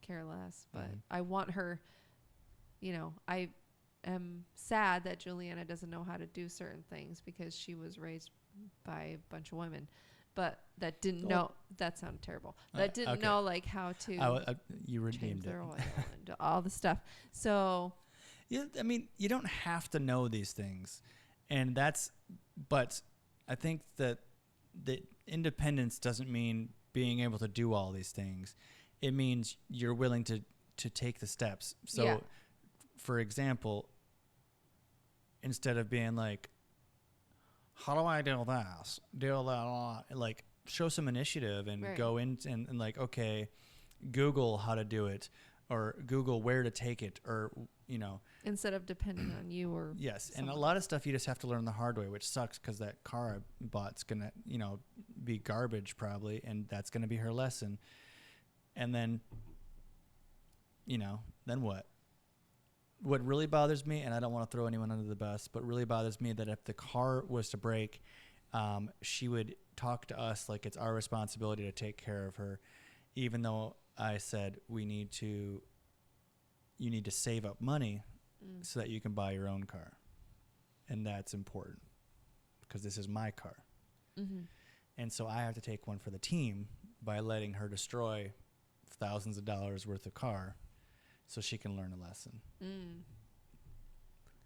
care less. But I want her, I am sad that Juliana doesn't know how to do certain things because she was raised by a bunch of women. But that didn't know. That sounded terrible. That didn't know like how to. You redeemed their it. oil and all the stuff. So. Yeah, I mean, you don't have to know these things, but I think that the independence doesn't mean being able to do all these things. It means you're willing to take the steps. So, for example, instead of being like, how do I do this? Do that. Like, show some initiative and Right. go in and like, okay, Google how to do it, or Google where to take it, or, you know, Instead of depending on you or yes. And a someone lot of stuff you just have to learn the hard way, which sucks because that car I bought's going to, you know, be garbage probably. And that's going to be her lesson. And then, you know, then what? What really bothers me, and I don't want to throw anyone under the bus, but really bothers me that if the car was to break, she would talk to us like it's our responsibility to take care of her, even though I said you need to save up money so that you can buy your own car. And that's important because this is my car. Mm-hmm. And so I have to take one for the team by letting her destroy thousands of dollars worth of car so she can learn a lesson.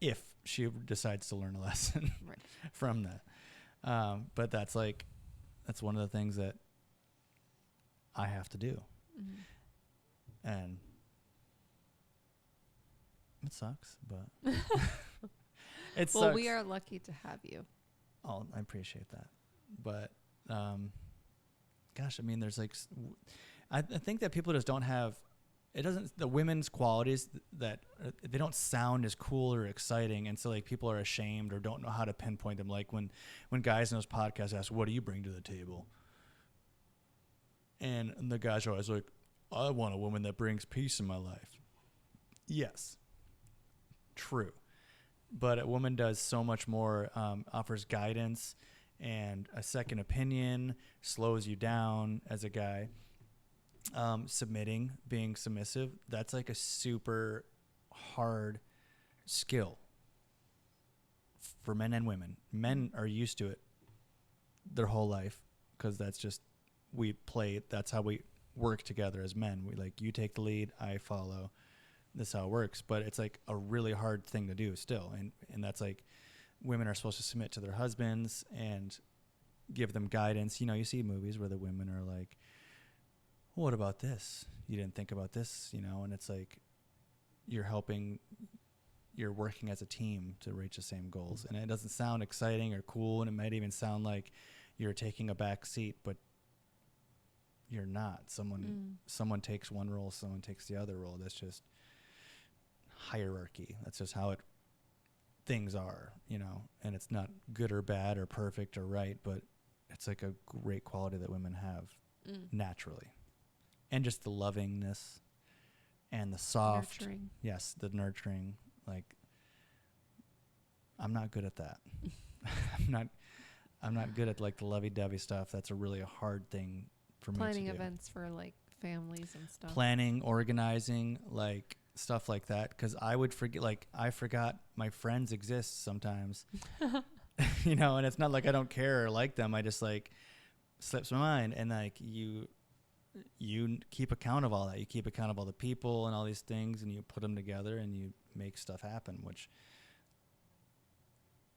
If she decides to learn a lesson Right. from that. But that's one of the things that I have to do. Mm-hmm. And it sucks, but it sucks. Well, we are lucky to have you. Oh, I appreciate that. But, gosh, I mean, there's like, I think that people just don't have, the women's qualities that they don't sound as cool or exciting. And so like people are ashamed or don't know how to pinpoint them. Like when guys in those podcasts ask, what do you bring to the table? And the guys are always like, I want a woman that brings peace in my life. Yes. True. But a woman does so much more, offers guidance and a second opinion, slows you down as a guy. Submitting, being submissive, that's like a super hard skill for men and women. Men are used to it their whole life because that's how we work together as men. We like, you take the lead, I follow. This is how it works. But it's like a really hard thing to do still. And that's like, women are supposed to submit to their husbands and give them guidance. You know, you see movies where the women are like, what about this? You didn't think about this, you know? And it's like, you're working as a team to reach the same goals. And it doesn't sound exciting or cool. And it might even sound like you're taking a back seat, but you're not. Someone takes one role, someone takes the other role. That's just hierarchy. That's just how things are, you know? And it's not good or bad or perfect or right, but it's like a great quality that women have naturally. And just the lovingness and the soft, Nurturing. yes, the nurturing. Like, I'm not good at that. I'm not good at like the lovey-dovey stuff. That's a really hard thing for me to do. Planning events for like families and stuff. Planning, organizing, like stuff like that. Because I would forget, like I forgot my friends exist sometimes. You know, and it's not like I don't care or like them. I just like slips my mind, and like you keep account of all that. You keep account of all the people and all these things, and you put them together and you make stuff happen, which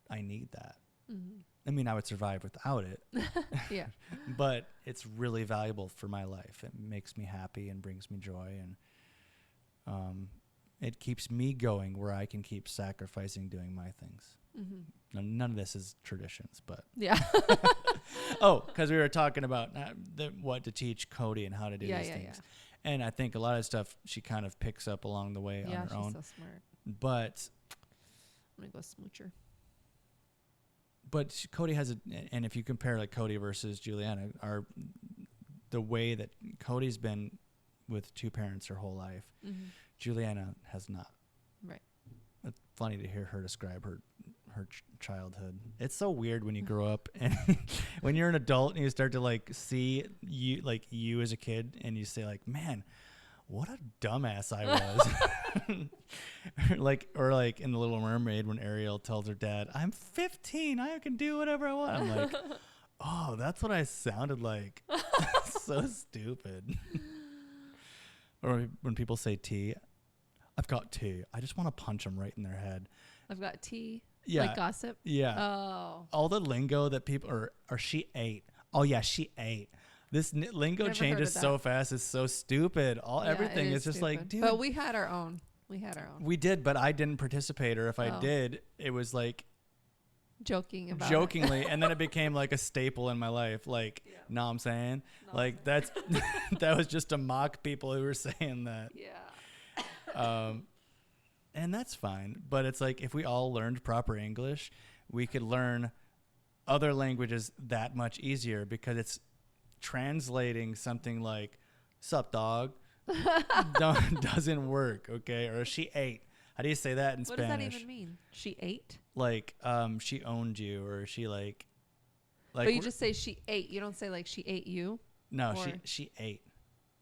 I need that. Mm-hmm. I mean, I would survive without it. Yeah. But it's really valuable for my life. It makes me happy and brings me joy, and it keeps me going where I can keep sacrificing doing my things. Mm-hmm. Now, none of this is traditions, but Yeah. oh, because we were talking about what to teach Cody and how to do these things. Yeah. And I think a lot of stuff she kind of picks up along the way on her own. Yeah, she's so smart. But I'm going to go smoocher. But Cody has and if you compare like Cody versus Juliana, the way that Cody's been with two parents her whole life, Juliana has not. Right. It's funny to hear her describe her childhood. It's so weird when you grow up and when you're an adult and you start to like see you as a kid and you say like, man, what a dumbass I was. or like in The Little Mermaid when Ariel tells her dad, I'm 15, I can do whatever I want. I'm like, oh, that's what I sounded like. So stupid. Or when people say tea, I've got tea. I just want to punch them right in their head. I've got tea. Yeah. Like gossip. Yeah. Oh. All the lingo that people or she ate. Oh yeah, she ate. This lingo Never changes heard of so that. fast. It's so stupid. Everything it is just like, stupid. dude. But we had our own. We did, but I didn't participate, or if I did, it was like joking about jokingly, and then it became like a staple in my life. Like, Yeah. know what I'm saying? No, Like that's that was just to mock people who were saying that. Yeah. And that's fine. But it's like if we all learned proper English, we could learn other languages that much easier because it's translating something like "sup dog" doesn't work. Okay, or she ate. How do you say that in What Spanish? does that even mean? She ate? Like she owned you, or she like But you we're- just say she ate. You don't say like she ate you. no, or she ate.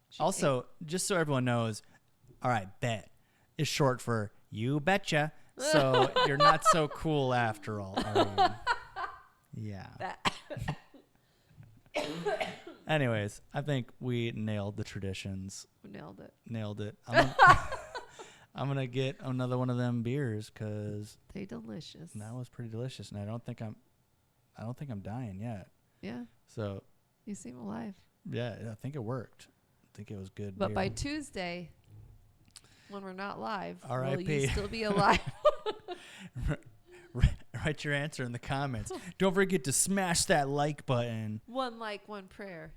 She Also, just so everyone knows, all right, bet is short for you betcha. So you're not so cool after all, are you? Yeah. That. Anyways, I think we nailed the traditions. Nailed it. Nailed it. I'm gonna get another one of them beers because They delicious. that was pretty delicious, and I don't think I'm dying yet. Yeah. So You seem alive. yeah, I think it worked. I think it was good. But beer. by Tuesday, when we're not live, will R.I.P.. you still be alive? Write your answer in the comments. Don't forget to smash that like button. One like, one prayer.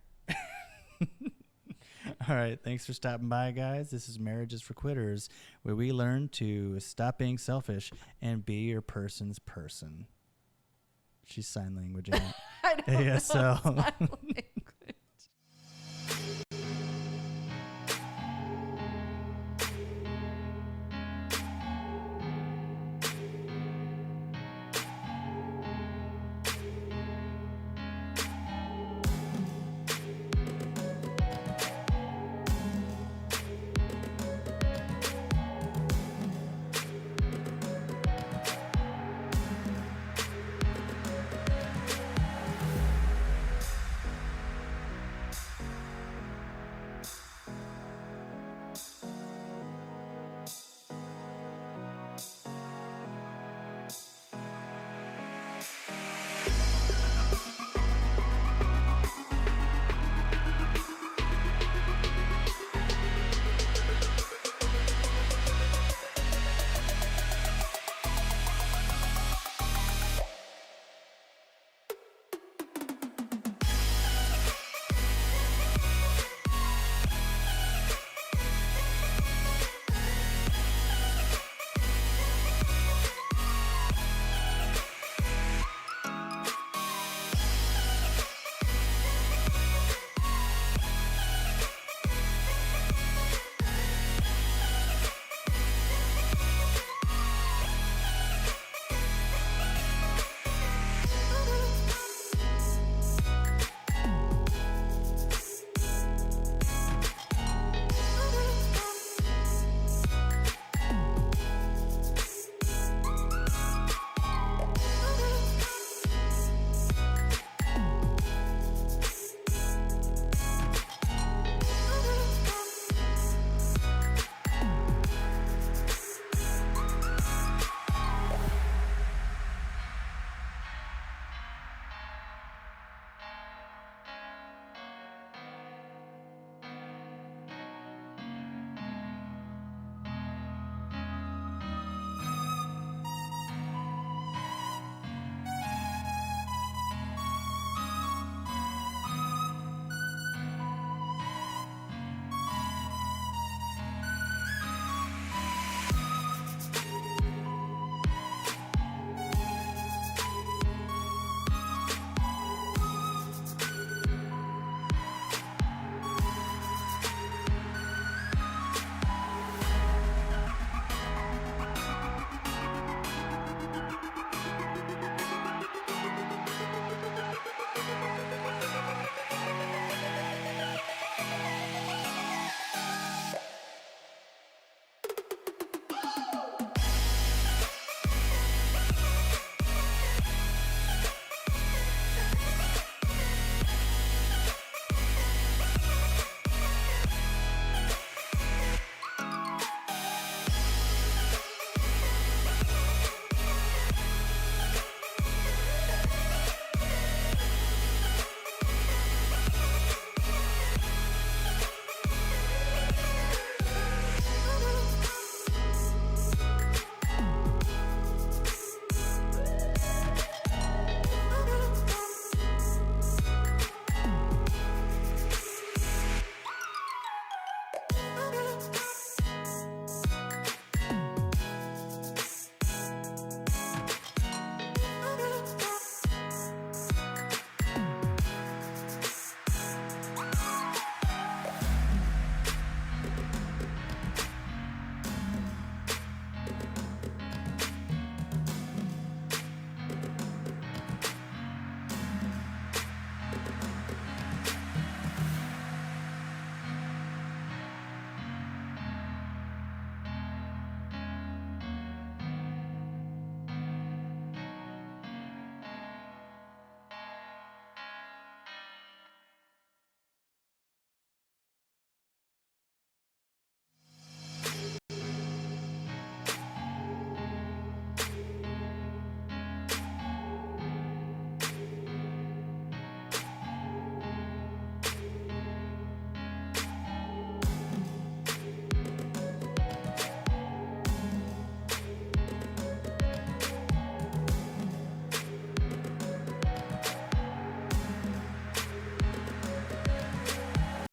All right. Thanks for stopping by, guys. This is Marriages for Quitters, where we learn to stop being selfish and be your person's person. She's sign language. I don't know. ASL. Silent.